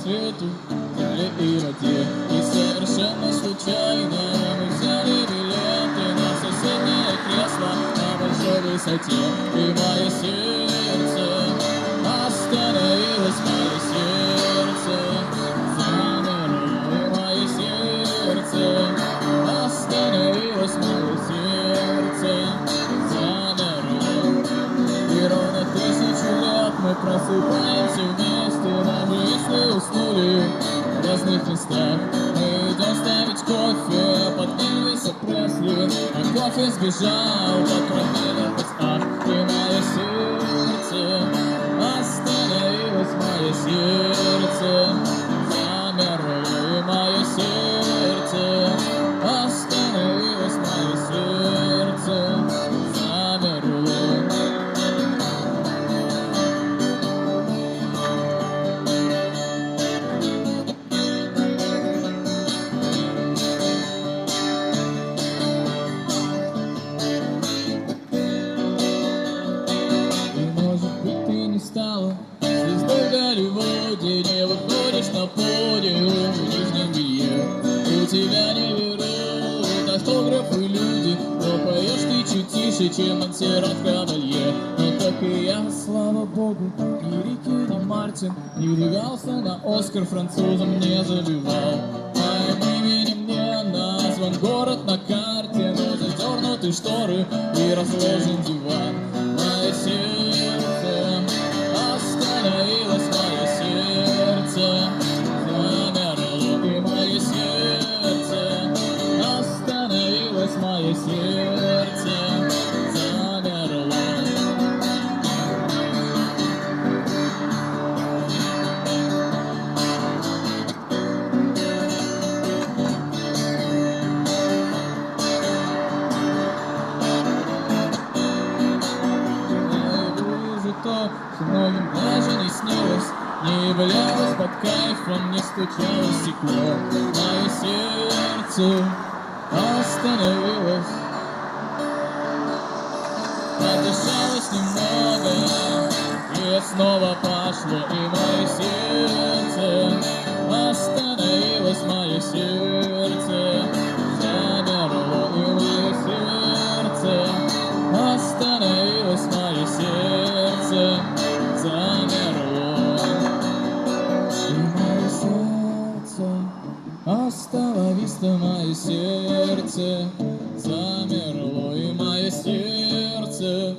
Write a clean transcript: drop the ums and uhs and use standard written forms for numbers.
свету, земле и воде. И совершенно случайно мы взяли билеты на соседнее кресло на большой высоте. И мое сердце остановилось, мое сердце замерло. И мое сердце остановилось, мое сердце замерло. И ровно 1000 лет мы просыпаемся вместе, даже если уснули в разных местах. Мы идем ставить кофе под Элвиса Пресли, а кофе сбежал под профилем ах. И мое сердце остановилось, мое сердце замерло. И мое сердце остановилось, мое сердце замерло. Стала звездой в Голливуде, не выходишь на подиум в нижнем белье. У тебя не берут автографы люди, но поешь ты чуть тише, чем Монсеррат Кабалье. Но так и я, слава богу, и Рики, ни Мартин не двигался на Оскар, французам не забивал. Моим именем не назван город на карте, но задернуты шторы и разложен диван. Мое сердце остановилось, мое сердце замерло. И мое сердце остановилось, мое сердце замерло. То, что многим даже не снилось, не являлось под кайфом, не стучало стекло. Мое сердце остановилось, подышалось немного, и снова пошло. И мое сердце остановилось, мое сердце замерло. И мое сердце остановилось, мое сердце замерло. И мое сердце остановилось, мое сердце замерло. И мое сердце